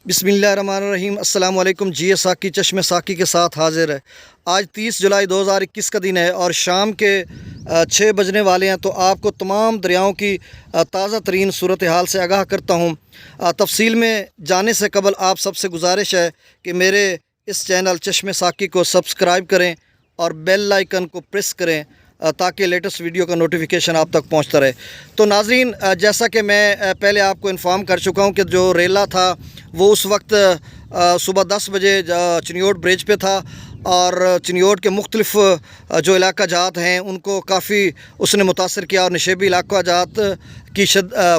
بسم اللہ الرحمن الرحیم۔ السلام علیکم۔ G.A.Saqi چشم ساقی کے ساتھ حاضر ہے۔ آج 30 جولائی 2021 کا دن ہے اور شام کے 6 بجنے والے ہیں، تو آپ کو تمام دریاؤں کی تازہ ترین صورتحال سے آگاہ کرتا ہوں۔ تفصیل میں جانے سے قبل آپ سب سے گزارش ہے کہ میرے اس چینل چشم ساقی کو سبسکرائب کریں اور بیل آئیکن کو پریس کریں تاکہ لیٹسٹ ویڈیو کا نوٹیفیکیشن آپ تک پہنچتا رہے۔ تو ناظرین، جیسا کہ میں پہلے آپ کو انفارم کر چکا ہوں کہ جو ریلا تھا وہ اس وقت صبح 10 بجے چنیوٹ برج پہ تھا، اور چنیوٹ کے مختلف جو علاقہ جات ہیں ان کو کافی اس نے متاثر کیا اور نشیبی علاقہ جات کی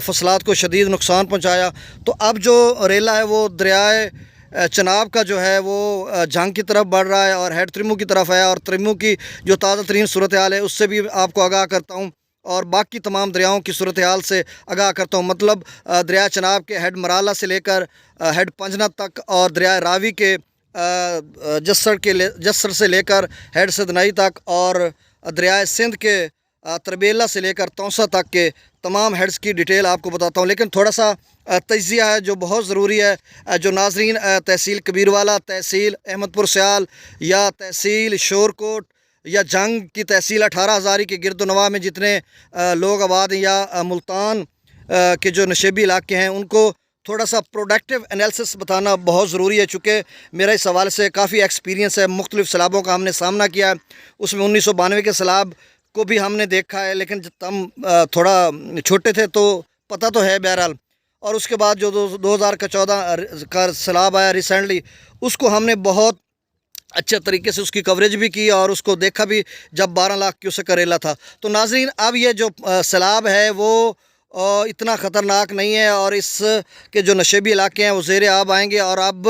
فصلات کو شدید نقصان پہنچایا۔ تو اب جو ریلا ہے وہ دریائے چناب کا جو ہے وہ جھنگ کی طرف بڑھ رہا ہے اور ہیڈتریموں کی طرف ہے، اور تریموں کی جو تازہ ترین صورتحال ہے اس سے بھی آپ کو آگاہ کرتا ہوں، اور باقی تمام دریاؤں کی صورتحال سے آگاہ کرتا ہوں۔ مطلب دریائے چناب کے ہیڈ مرالہ سے لے کر ہیڈ پنجنا تک، اور دریائے راوی کے جسر سے لے کر ہیڈ سدنائی تک، اور دریائے سندھ کے تربیلا سے لے کر توسہ تک کے تمام ہیڈز کی ڈیٹیل آپ کو بتاتا ہوں۔ لیکن تھوڑا سا تجزیہ ہے جو بہت ضروری ہے۔ جو ناظرین تحصیل کبیروالا، تحصیل احمد پور سیال یا تحصیل شورکوٹ یا جنگ کی تحصیل 18 ہزاری کے گرد و نواح میں جتنے لوگ آباد ہیں، یا ملتان کے جو نشیبی علاقے ہیں، ان کو تھوڑا سا پروڈکٹیو انالیسس بتانا بہت ضروری ہے، چونکہ میرا اس حوالے سے کافی ایکسپیرینس ہے۔ مختلف سیلابوں کا ہم نے سامنا کیا ہے، اس میں 1992 کے سیلاب کو بھی ہم نے دیکھا ہے، لیکن جب ہم تھوڑا چھوٹے تھے تو پتہ تو ہے بہرحال۔ اور اس کے بعد جو 2014 کا سیلاب آیا ریسنٹلی، اس کو ہم نے بہت اچھے طریقے سے اس کی کوریج بھی کی اور اس کو دیکھا بھی جب 12 لاکھ کیوسیک کا ریلا تھا۔ تو ناظرین، اب یہ جو سیلاب ہے وہ اتنا خطرناک نہیں ہے، اور اس کے جو نشیبی علاقے ہیں وہ زیر آب آئیں گے، اور اب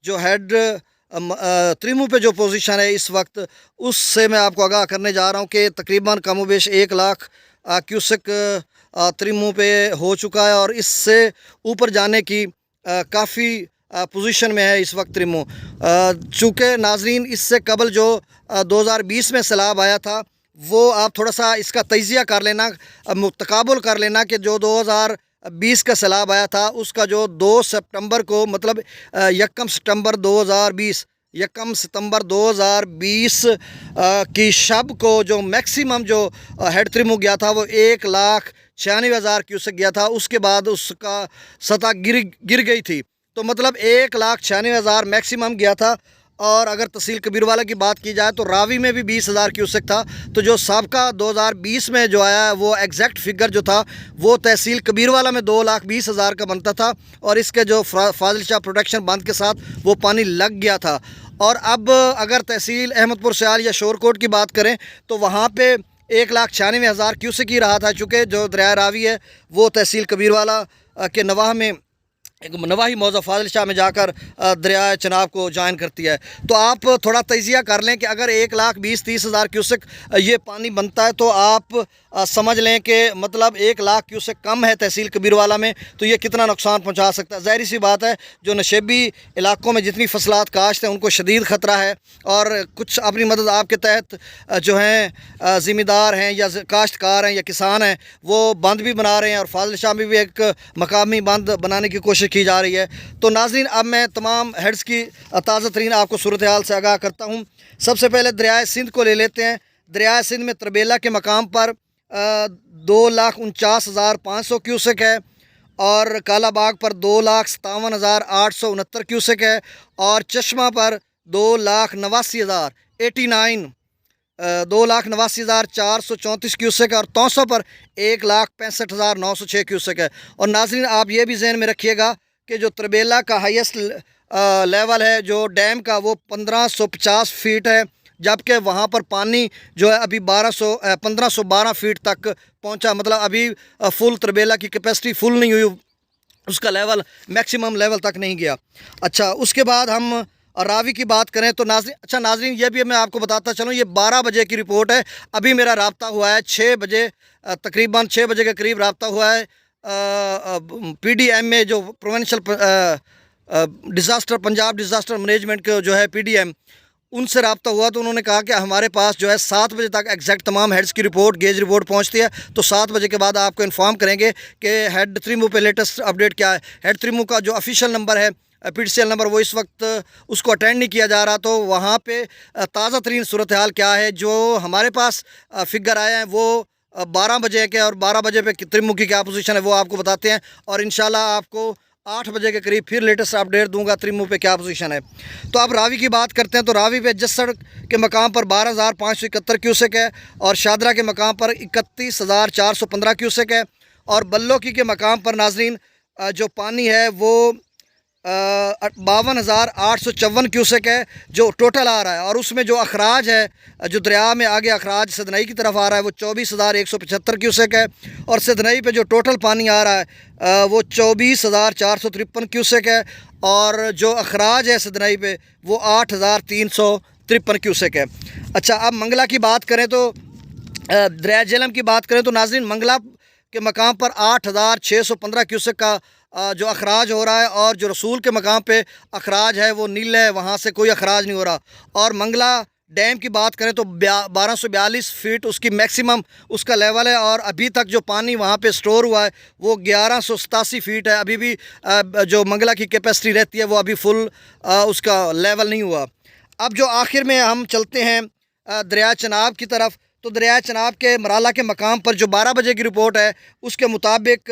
جو ہیڈ تریموں پہ جو پوزیشن ہے اس وقت، اس سے میں آپ کو آگاہ کرنے جا رہا ہوں کہ تقریباً کم و بیش 1 لاکھ کیوسیک تریموں پہ ہو چکا ہے، اور اس سے اوپر جانے کی کافی پوزیشن میں ہے اس وقت تریموں۔ چونکہ ناظرین، اس سے قبل جو 2020 میں سیلاب آیا تھا، وہ آپ تھوڑا سا اس کا تجزیہ کر لینا، تقابل کر لینا کہ جو 2020 کا سیلاب آیا تھا اس کا جو 2 سپٹمبر کو، مطلب 1 ستمبر 2020 کی شب کو جو میکسیمم جو ہیڈ تریموں گیا تھا وہ 1,96,000 کیوسیک گیا تھا۔ اس کے بعد اس کا سطح گر گئی تھی، تو مطلب 1,96,000 میکسیمم گیا تھا۔ اور اگر تحصیل کبیروالا کی بات کی جائے تو راوی میں بھی 20,000 کیوسیک تھا۔ تو جو سابقہ 2020 میں جو آیا وہ ایگزیکٹ فگر جو تھا وہ تحصیل کبیروالا میں 2,20,000 کا بنتا تھا، اور اس کے جو فاضل شاہ پروڈکشن بند کے ساتھ وہ پانی لگ گیا تھا۔ اور اب اگر تحصیل احمد پور سیال یا شورکوٹ کی بات کریں تو وہاں پہ 1,96,000 کیوسیک ہی رہا تھا، چونکہ جو دریائے راوی ہے وہ تحصیل کبیروالا کے نواح میں نواحی موضع فاضل شاہ میں جا کر دریائے چناب کو جوائن کرتی ہے۔ تو آپ تھوڑا تجزیہ کر لیں کہ اگر 1,20,30,000 کیوسیک یہ پانی بنتا ہے تو آپ سمجھ لیں کہ مطلب 1 لاکھ کیوسیک کم ہے تحصیل کبیروالا میں، تو یہ کتنا نقصان پہنچا سکتا ہے۔ ظاہری سی بات ہے، جو نشیبی علاقوں میں جتنی فصلات کاشت ہیں ان کو شدید خطرہ ہے، اور کچھ اپنی مدد آپ کے تحت جو ہیں ذمہ دار ہیں یا کاشتکار ہیں یا کسان ہیں وہ بند بھی بنا رہے ہیں، اور فاضل شاہ میں بھی ایک مقامی بند بنانے کی کوشش کی جا رہی ہے۔ تو ناظرین، اب میں تمام ہیڈز کی تازہ ترین آپ کو صورتحال سے آگاہ کرتا ہوں۔ سب سے پہلے دریائے سندھ کو لے لیتے ہیں۔ دریائے سندھ میں تربیلا کے مقام پر 2,49,500 کیوسیک ہے، اور کالا باغ پر 2,57,869 کیوسیک ہے، اور چشمہ پر 2,89,434 کیوسیک ہے، اور توسہ پر 1,65,906 کیوسیک ہے۔ اور ناظرین، آپ یہ بھی ذہن میں رکھیے گا کہ جو تربیلا کا ہائیسٹ لیول ہے جو ڈیم کا وہ 1,550 فیٹ ہے، جبکہ وہاں پر پانی جو ہے ابھی 1,512 فیٹ تک پہنچا، مطلب ابھی فل تربیلا کی کیپیسٹی فل نہیں ہوئی، اس کا لیول میکسیمم لیول تک نہیں گیا۔ اچھا، اس کے بعد ہم راوی کی بات کریں تو ناظرین یہ بھی میں آپ کو بتاتا چلوں، یہ 12 بجے کی رپورٹ ہے، ابھی میرا رابطہ ہوا ہے 6 بجے، تقریباً 6 بجے کے قریب رابطہ ہوا ہے پی ڈی ایم میں، جو پروونشل پنجاب ڈیزاسٹر مینجمنٹ کے جو ہے پی ڈی ایم، ان سے رابطہ ہوا تو انہوں نے کہا کہ ہمارے پاس جو ہے 7 بجے تک ایگزیکٹ تمام ہیڈز کی رپورٹ، گیج رپورٹ پہنچتی ہے، تو 7 بجے کے بعد آپ کو انفارم کریں گے کہ ہیڈ تریموں پہ لیٹسٹ اپڈیٹ کیا ہے۔ ہیڈ تریموں کا جو افیشیل نمبر ہے PTCL نمبر وہ اس وقت اس کو اٹینڈ نہیں کیا جا رہا، تو وہاں پہ تازہ ترین صورتحال کیا ہے جو ہمارے پاس فگر آئے ہیں وہ 12 بجے کے، اور 12 بجے پہ ترین کی کیا پوزیشن ہے وہ آپ کو بتاتے ہیں، اور انشاءاللہ آپ کو 8 بجے کے قریب پھر لیٹسٹ اپڈیٹ دوں گا ترین پہ کیا پوزیشن ہے۔ تو اب راوی کی بات کرتے ہیں، تو راوی پہ جسڑ کے مقام پر 12,571 کیوسک ہے، اور شادرہ کے مقام پر 31,415 کیوسک ہے، اور بلوکی کے مقام پر ناظرین جو پانی ہے وہ 52,854 کیوسک ہے جو ٹوٹل آ رہا ہے، اور اس میں جو اخراج ہے، جو دریا میں آگے اخراج سدنائی کی طرف آ رہا ہے وہ 24,175 کیوسک ہے، اور سدنائی پہ جو ٹوٹل پانی آ رہا ہے وہ 24,453 کیوسک ہے، اور جو اخراج ہے سدنائی پہ وہ 8,353 کیوسک ہے۔ اچھا، اب منگلا کی بات کریں تو دریائے جہلم کی بات کریں تو ناظرین منگلا کے مقام پر 8,615 کیوسک کا جو اخراج ہو رہا ہے، اور جو رسول کے مقام پہ اخراج ہے وہ نیل ہے، وہاں سے کوئی اخراج نہیں ہو رہا۔ اور منگلا ڈیم کی بات کریں تو 1242 فیٹ اس کی میکسیمم اس کا لیول ہے، اور ابھی تک جو پانی وہاں پہ سٹور ہوا ہے وہ 1187 فیٹ ہے، ابھی بھی جو منگلا کی کیپیسٹی رہتی ہے وہ ابھی فل اس کا لیول نہیں ہوا۔ اب جو آخر میں ہم چلتے ہیں دریائے چناب کی طرف، تو دریائے چناب کے مرالہ کے مقام پر جو 12 بجے کی رپورٹ ہے اس کے مطابق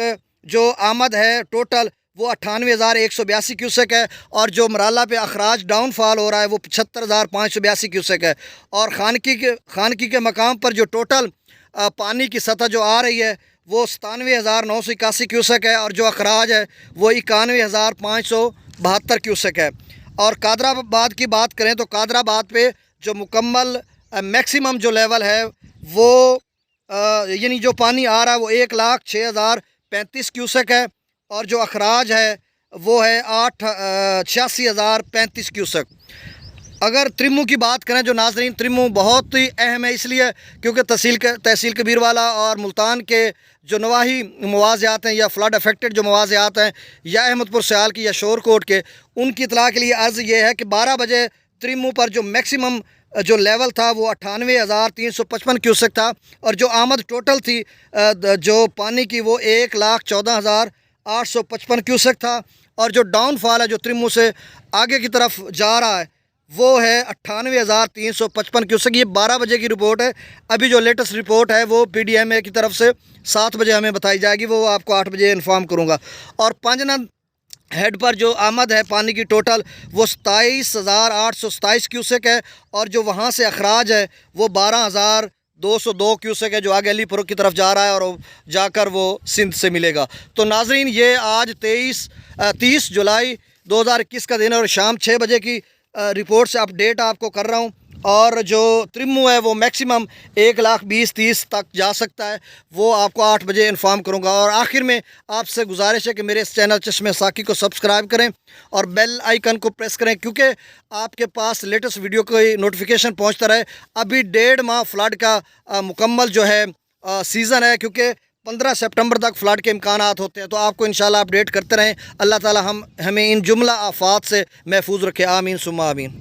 جو آمد ہے ٹوٹل وہ 98,182 کیوسک ہے، اور جو مرالہ پہ اخراج ڈاؤن فال ہو رہا ہے وہ 75,582 کیوسک ہے، اور خانکی کے مقام پر جو ٹوٹل پانی کی سطح جو آ رہی ہے وہ 97,981 کیوسک ہے، اور جو اخراج ہے وہ 91,572 کیوسک ہے۔ اور قادر آباد کی بات کریں تو قادر آباد پہ جو مکمل میکسیمم جو لیول ہے وہ یعنی جو پانی آ رہا ہے وہ 1,06,035 کیوسک ہے، اور جو اخراج ہے وہ ہے 86,035 کیوسک۔ اگر ترین کی بات کریں جو ناظرین، ترین بہت ہی اہم ہے، اس لیے کیونکہ تحصیل کبیروالا اور ملتان کے جو نواحی مواضعات ہیں یا فلڈ افیکٹڈ جو مواضعات ہیں، یا احمد پور سیال کی یا شور کوٹ کے، ان کی اطلاع کے لیے عرض یہ ہے کہ 12 بجے ترین پر جو میکسیمم جو لیول تھا وہ 98,355 کیوسک تھا، اور جو آمد ٹوٹل تھی جو پانی کی وہ 1,14,855 کیوسک تھا، اور جو ڈاؤن فال ہے جو ترین سے آگے کی طرف جا رہا ہے وہ ہے 98,355 کیوسک۔ یہ 12 بجے کی رپورٹ ہے، ابھی جو لیٹسٹ رپورٹ ہے وہ PDMA کی طرف سے 7 بجے ہمیں بتائی جائے گی، وہ آپ کو 8 بجے انفارم کروں گا۔ اور پانجنند ہیڈ پر جو آمد ہے پانی کی ٹوٹل وہ 27,827 کیوسک ہے، اور جو وہاں سے اخراج ہے وہ 12,202 کیوسک ہے جو آگے علی پور کی طرف جا رہا ہے، اور جا کر وہ سندھ سے ملے گا۔ تو ناظرین یہ آج 30 جولائی 2021 کا دن ہے، اور شام 6 بجے کی رپورٹ سے اپڈیٹ آپ کو کر رہا ہوں، اور جو ترین ہے وہ میکسیمم 1,20,30 تک جا سکتا ہے، وہ آپ کو 8 بجے انفارم کروں گا۔ اور آخر میں آپ سے گزارش ہے کہ میرے اس چینل چشمِ ساقی کو سبسکرائب کریں اور بیل آئیکن کو پریس کریں، کیونکہ آپ کے پاس لیٹسٹ ویڈیو کی نوٹیفیکیشن پہنچتا رہے۔ ابھی 1.5 ماہ فلڈ کا مکمل جو ہے سیزن ہے، کیونکہ 15 سپٹمبر تک فلڈ کے امکانات ہوتے ہیں، تو آپ کو انشاءاللہ اپڈیٹ کرتے رہیں۔ اللہ تعالی ہمیں ان جملہ آفات سے محفوظ رکھے، آمین ثم آمین۔